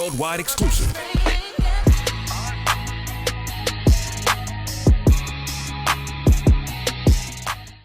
worldwide exclusive.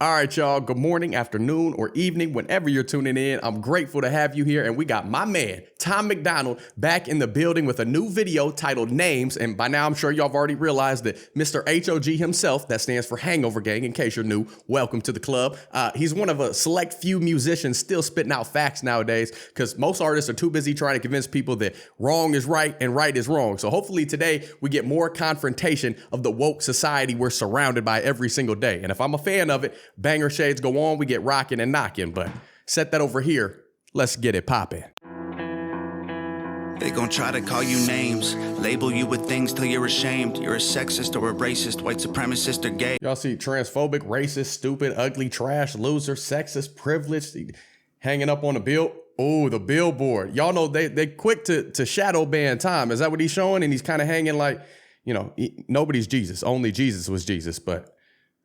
All right, y'all. Good morning, afternoon, or evening, whenever you're tuning in. I'm grateful to have you here. And we got my man, Tom MacDonald, back in the building with a new video titled Names. And by now, I'm sure y'all have already realized that Mr. HOG himself, that stands for Hangover Gang, in case you're new, welcome to the club. He's one of a select few musicians still spitting out facts nowadays, because most artists are too busy trying to convince people that wrong is right and right is wrong. So hopefully today we get more confrontation of the woke society we're surrounded by every single day. And if I'm a fan of it, banger shades go on, we get rocking and knocking. But set that over here. Let's get it popping. They gon' try to call you names, label you with things till you're ashamed. You're a sexist or a racist, white supremacist or gay. Y'all see transphobic, racist, stupid, ugly, trash, loser, sexist, privileged, hanging up on the the billboard. Y'all know they quick to shadow ban Tom. Is that what he's showing? And he's kind of hanging like, nobody's Jesus. Only Jesus was Jesus. But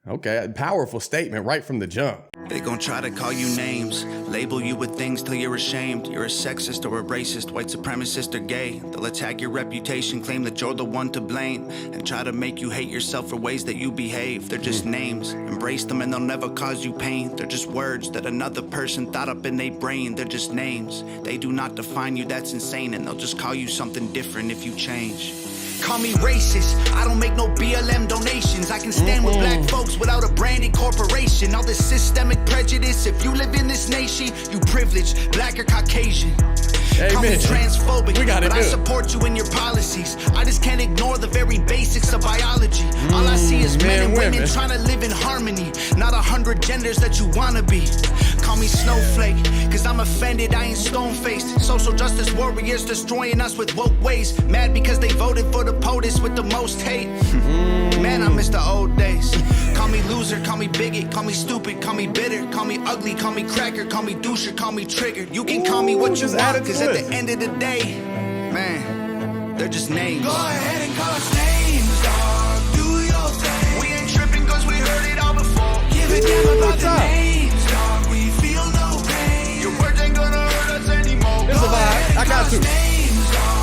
okay, powerful statement right from the jump. They gon' try to call you names, label you with things till you're ashamed. You're a sexist or a racist, white supremacist or gay. They'll attack your reputation, claim that you're the one to blame, and try to make you hate yourself for ways that you behave. They're just names, embrace them and they'll never cause you pain. They're just words that another person thought up in their brain. They're just names, they do not define you, that's insane. And they'll just call you something different if you change. Call me racist, I don't make no BLM donations. I can stand with black folks without a branded corporation. All this systemic prejudice, if you live in this nation, you privileged, black or Caucasian. Call me transphobic, but I support you in your policies. I just can't ignore the very basics of biology. All I see is men and women trying to live in harmony, not 100 genders that you wanna be. Call me snowflake, cause I'm offended, I ain't stone-faced. Social justice warriors destroying us with woke ways. Mad because they voted for the POTUS with the most hate. Man, I miss the old days. Call me loser, call me bigot, call me stupid, call me bitter, call me ugly, call me cracker, call me doucher, call me triggered. You can call me what you want, cause at the end of the day, man, they're just names. Go ahead and call us names, dog. Do your thing. We ain't tripping cause we heard it all before. Give a damn about the names, dog. We feel no pain. Your words ain't gonna hurt us anymore. It's a vibe. I got to.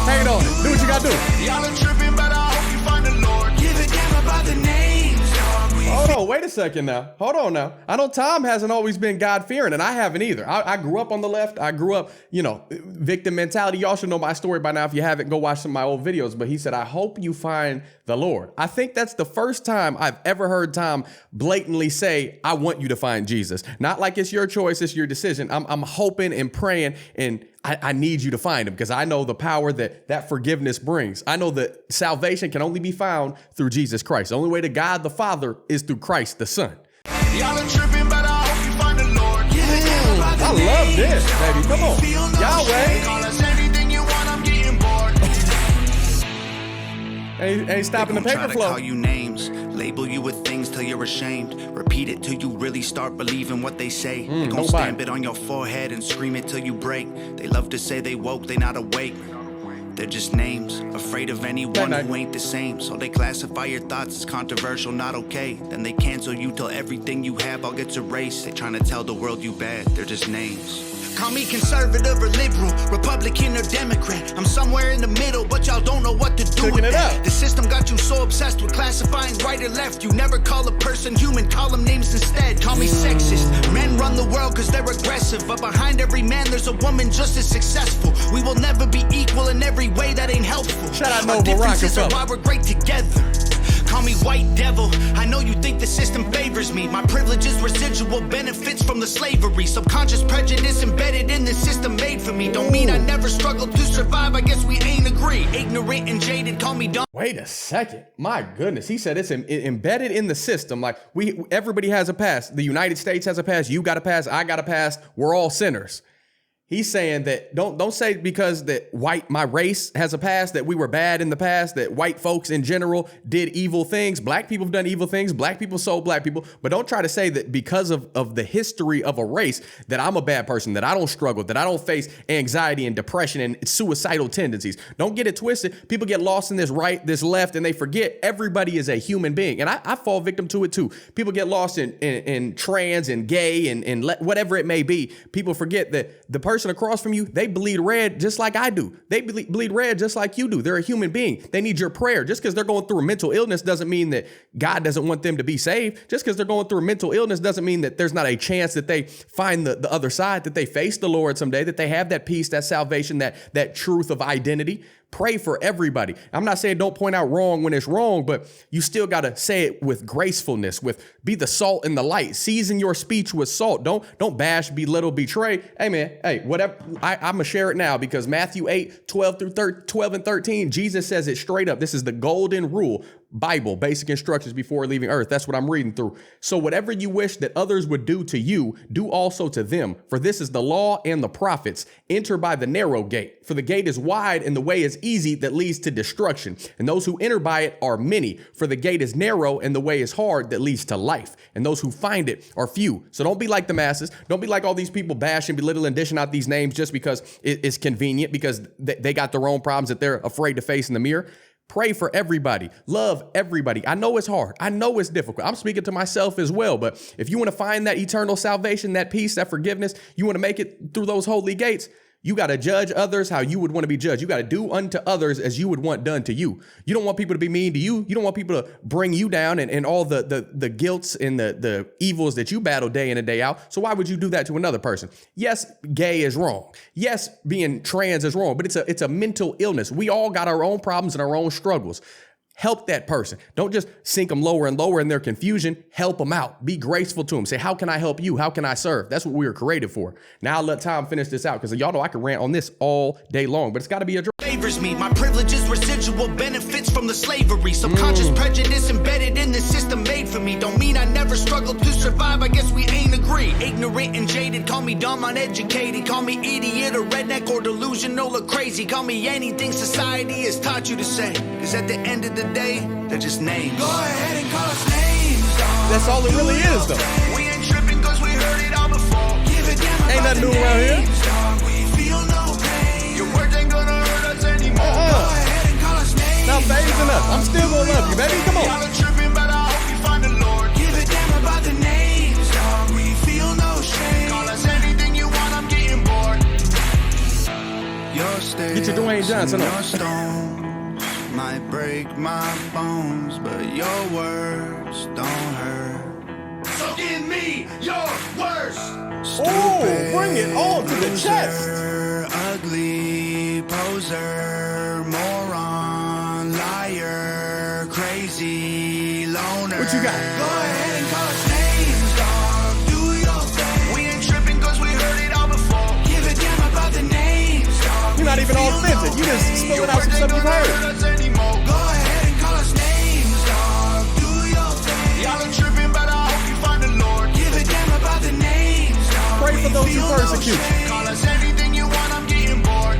Hang on. Do what you gotta do. Y'all are tripping, but I hope you find the Lord. Give a damn about the names, dog. Hold on, wait a second now. Hold on now. I know Tom hasn't always been God-fearing, and I haven't either. I grew up on the left. I grew up, victim mentality. Y'all should know my story by now. If you haven't, go watch some of my old videos. But he said, I hope you find the Lord. I think that's the first time I've ever heard Tom blatantly say, I want you to find Jesus. Not like it's your choice, it's your decision. I'm hoping and praying, and I need you to find him, because I know the power that forgiveness brings. I know that salvation can only be found through Jesus Christ. The only way to God the Father is through Christ the Son. Y'all are tripping, but I hope you find the Lord. I love this, baby. Come on. Yahweh. Call us anything you want, I'm getting bored. Ain't stopping the paper try to flow. Call you names, label you with things till you're ashamed. Repeat it till you really start believing what they say. They gon' stamp it on your forehead and scream it till you break. They love to say they woke, they not awake. They're just names, afraid of anyone who ain't the same. So they classify your thoughts as controversial, not okay. Then they cancel you till everything you have all gets erased. They trying to tell the world you bad, they're just names. Call me conservative or liberal, Republican or Democrat. I'm somewhere in the middle, but y'all don't know what to do with that. The system got you so obsessed with classifying right or left. You never call a person human, call them names instead. Call me sexist. Men run the world cause they're aggressive, but behind every man there's a woman just as successful. We will never be equal in every way that ain't helpful. Shout out Our Nova differences are Rockefeller. why we're great together. Call me white devil, I know you think the system favors me. My privilege is residual benefits from the slavery. Subconscious prejudice embedded in the system made for me. Don't mean I never struggled to survive, I guess we ain't agree. Ignorant and jaded, call me dumb. Wait a second. My goodness. He said it's embedded in the system. Like everybody has a past. The United States has a past. You got a past. I got a past. We're all sinners. He's saying that don't say because that my race has a past, that we were bad in the past, that white folks in general did evil things. Black people have done evil things. Black people sold black people. But don't try to say that because of the history of a race that I'm a bad person, that I don't struggle, that I don't face anxiety and depression and suicidal tendencies. Don't get it twisted. People get lost in this right, this left, and they forget everybody is a human being. And I fall victim to it too. People get lost in trans and gay and whatever it may be. People forget that the person person across from you, they bleed red just like I do. They bleed red just like you do. They're a human being. They need your prayer. Just because they're going through a mental illness doesn't mean that God doesn't want them to be saved. Just because they're going through a mental illness doesn't mean that there's not a chance that they find the other side, that they face the Lord someday, that they have that peace, that salvation, that truth of identity. Pray for everybody. I'm not saying don't point out wrong when it's wrong, but you still got to say it with gracefulness, be the salt and the light. Season your speech with salt. Don't bash, belittle, betray. Hey man, whatever. I'm going to share it now because Matthew 8:12 through 12 and 13, Jesus says it straight up. This is the golden rule. Bible, basic instructions before leaving earth. That's what I'm reading through. So whatever you wish that others would do to you, do also to them. For this is the law and the prophets. Enter by the narrow gate. For the gate is wide and the way is easy that leads to destruction. And those who enter by it are many. For the gate is narrow and the way is hard that leads to life. And those who find it are few. So don't be like the masses. Don't be like all these people bashing, belittling, dishing out these names just because it's convenient, because they got their own problems that they're afraid to face in the mirror. Pray for everybody. Love everybody. I know it's hard. I know it's difficult. I'm speaking to myself as well. But if you want to find that eternal salvation, that peace, that forgiveness, you want to make it through those holy gates, you got to judge others how you would want to be judged. You got to do unto others as you would want done to you. You don't want people to be mean to you. You don't want people to bring you down and all the guilts and the evils that you battle day in and day out. So why would you do that to another person? Yes, gay is wrong. Yes, being trans is wrong, but it's a mental illness. We all got our own problems and our own struggles. Help that person. Don't just sink them lower and lower in their confusion. Help them out. Be graceful to them. Say, how can I help you? How can I serve? That's what we were created for. Now I'll let Tom finish this out because y'all know I can rant on this all day long, but it's got to be a favors me. My privileges, residual benefits from the slavery. Subconscious prejudice embedded in the system made for me. Don't mean I never struggled to survive. I guess we ain't agree. Ignorant and jaded. Call me dumb, uneducated. Call me idiot or redneck or delusional or crazy. Call me anything society has taught you to say. Cause at the end of the day, they're just names. Go ahead and call us names, dog. That's all it really is, though. We ain't tripping cause we heard it all before. Give a damn ain't nothing new around here. Dog. We feel no pain. Your words ain't gonna hurt us anymore. Go ahead and call us names. Now phasing up. I'm still gonna love you, baby. Come on. Y'all are tripping, but I hope you find the Lord. Give a damn about the names, dog. We feel no shame. Call us anything you want, I'm getting bored. Your Get your Dwayne Johnson your stone might break my bones, but your words don't hurt. So give me your words. Oh, bring it all to the chest. Ugly poser, moron, liar, crazy loner. What you got? Go ahead and call us names, dog. Do your thing. We ain't tripping cause we heard it all before. Give a damn about the names, dog. You're not even authentic. You just spilling out some stuff you've heard. Go ahead and call us names, dog. Do your thing. Y'all are tripping, but I hope you find the Lord. Give a damn about the names, dog. Pray for those who persecute. Call us anything you want, I'm getting bored.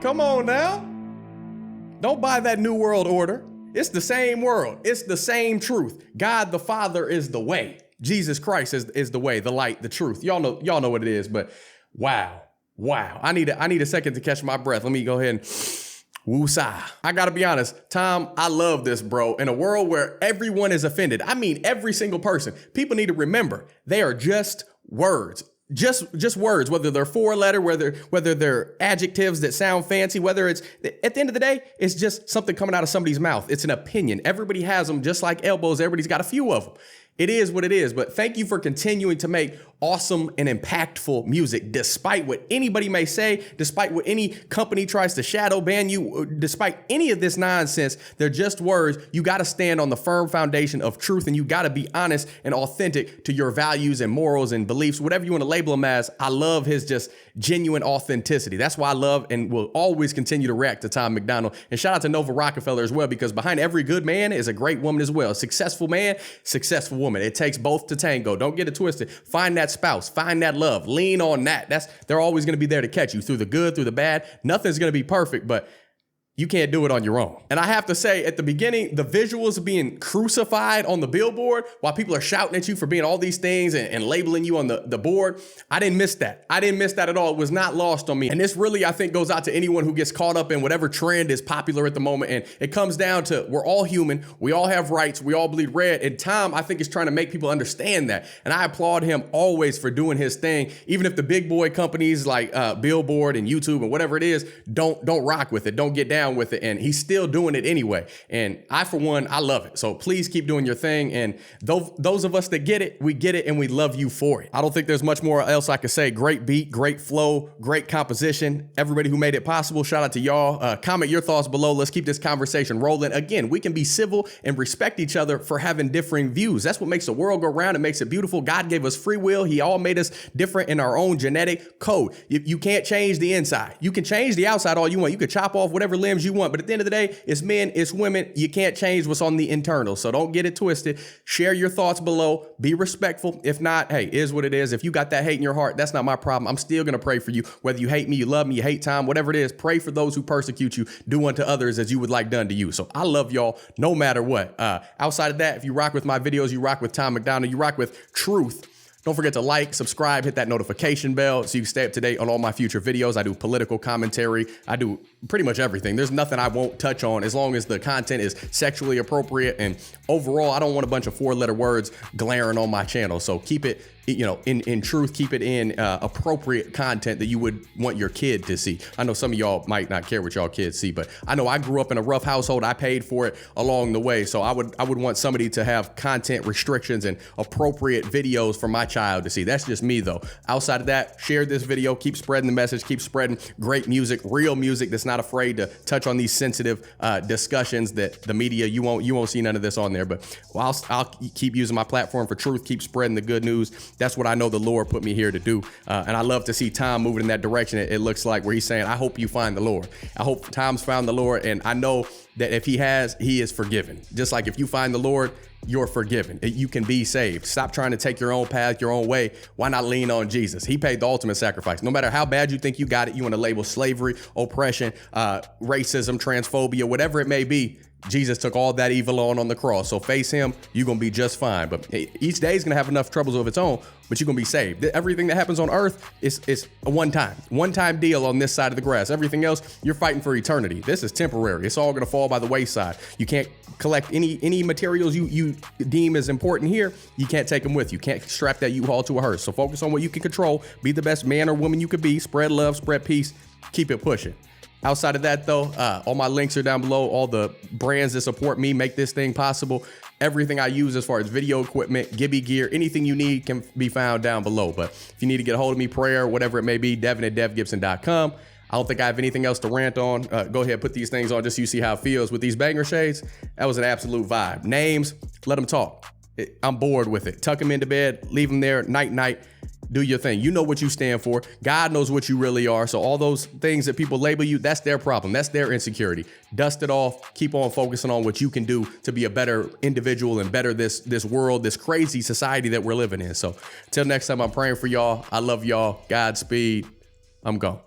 Come on now. Don't buy that new world order. It's the same world. It's the same truth. God the Father is the way. Jesus Christ is the way, the light, the truth. Y'all know what it is, but wow. I need a second to catch my breath. Let me go ahead and woosah. I gotta be honest, Tom, I love this, bro. In a world where everyone is offended, I mean every single person, people need to remember they are just words. Just words, whether they're four-letter, whether they're adjectives that sound fancy, whether it's, at the end of the day, it's just something coming out of somebody's mouth. It's an opinion. Everybody has them, just like elbows. Everybody's got a few of them. It is what it is, but thank you for continuing to make awesome and impactful music, despite what anybody may say, despite what any company tries to shadow ban you, despite any of this nonsense. They're just words. You got to stand on the firm foundation of truth, and you got to be honest and authentic to your values and morals and beliefs, whatever you want to label them as. I love his just genuine authenticity. That's why I love and will always continue to react to Tom MacDonald. And shout out to Nova Rockefeller as well, because behind every good man is a great woman as well. Successful man, successful woman. It takes both to tango. Don't get it twisted. Find that spouse, find that love, lean on that. They're always going to be there to catch you through the good, through the bad. Nothing's going to be perfect, but you can't do it on your own. And I have to say, at the beginning, the visuals of being crucified on the billboard while people are shouting at you for being all these things and labeling you on the board, I didn't miss that. I didn't miss that at all. It was not lost on me. And this really, I think, goes out to anyone who gets caught up in whatever trend is popular at the moment. And it comes down to we're all human. We all have rights. We all bleed red. And Tom, I think, is trying to make people understand that. And I applaud him always for doing his thing, even if the big boy companies like Billboard and YouTube and whatever it is, don't rock with it, don't get down with it, and he's still doing it anyway. And I, for one, I love it. So please keep doing your thing. And those of us that get it, we get it, and we love you for it. I don't think there's much more else I could say. Great beat, great flow, great composition. Everybody who made it possible, shout out to y'all. Comment your thoughts below. Let's keep this conversation rolling. Again, we can be civil and respect each other for having differing views. That's what makes the world go round and makes it beautiful. God gave us free will. He all made us different in our own genetic code. You can't change the inside. You can change the outside all you want. You can chop off whatever limbs you want, but at the end of the day, it's men, it's women. You can't change what's on the internal. So don't get it twisted. Share your thoughts below. Be respectful. If not, hey, is what it is. If you got that hate in your heart, that's not my problem. I'm still going to pray for you. Whether you hate me, you love me, you hate Tom, whatever it is, pray for those who persecute you. Do unto others as you would like done to you. So I love y'all no matter what. Outside of that, if you rock with my videos, you rock with Tom MacDonald, you rock with truth. Don't forget to like, subscribe, hit that notification bell so you can stay up to date on all my future videos. I do political commentary. I do pretty much everything. There's nothing I won't touch on as long as the content is sexually appropriate. And overall, I don't want a bunch of 4-letter words glaring on my channel. So keep it, in truth, keep it in appropriate content that you would want your kid to see. I know some of y'all might not care what y'all kids see, but I know I grew up in a rough household. I paid for it along the way. So I would want somebody to have content restrictions and appropriate videos for my child to see. That's just me though. Outside of that, share this video, keep spreading the message, keep spreading great music, real music that's not afraid to touch on these sensitive discussions that the media, you won't see none of this on there, but I'll keep using my platform for truth, keep spreading the good news. That's what I know the Lord put me here to do. And I love to see Tom moving in that direction. It looks like where he's saying, I hope you find the Lord. I hope Tom's found the Lord. And I know that if he has, he is forgiven. Just like if you find the Lord, you're forgiven. You can be saved. Stop trying to take your own path, your own way. Why not lean on Jesus? He paid the ultimate sacrifice. No matter how bad you think you got it, you want to label slavery, oppression, racism, transphobia, whatever it may be. Jesus took all that evil on the cross. So face him, you're going to be just fine. But each day is going to have enough troubles of its own, but you're going to be saved. Everything that happens on earth is a one-time deal on this side of the grass. Everything else, you're fighting for eternity. This is temporary. It's all going to fall by the wayside. You can't collect any materials you deem as important here. You can't take them with you. Can't strap that U-Haul to a hearse. So focus on what you can control. Be the best man or woman you could be. Spread love, spread peace. Keep it pushing. Outside of that, though, all my links are down below. All the brands that support me, make this thing possible. Everything I use as far as video equipment, Gibby gear, anything you need can be found down below. But if you need to get a hold of me, prayer, whatever it may be, Devin at dgibson.com. I don't think I have anything else to rant on. Go ahead, put these things on just so you see how it feels. With these banger shades, that was an absolute vibe. Names, let them talk. I'm bored with it. Tuck them into bed, leave them there, night. Do your thing. You know what you stand for. God knows what you really are. So all those things that people label you, that's their problem. That's their insecurity. Dust it off. Keep on focusing on what you can do to be a better individual and better this world, this crazy society that we're living in. So until next time, I'm praying for y'all. I love y'all. Godspeed. I'm gone.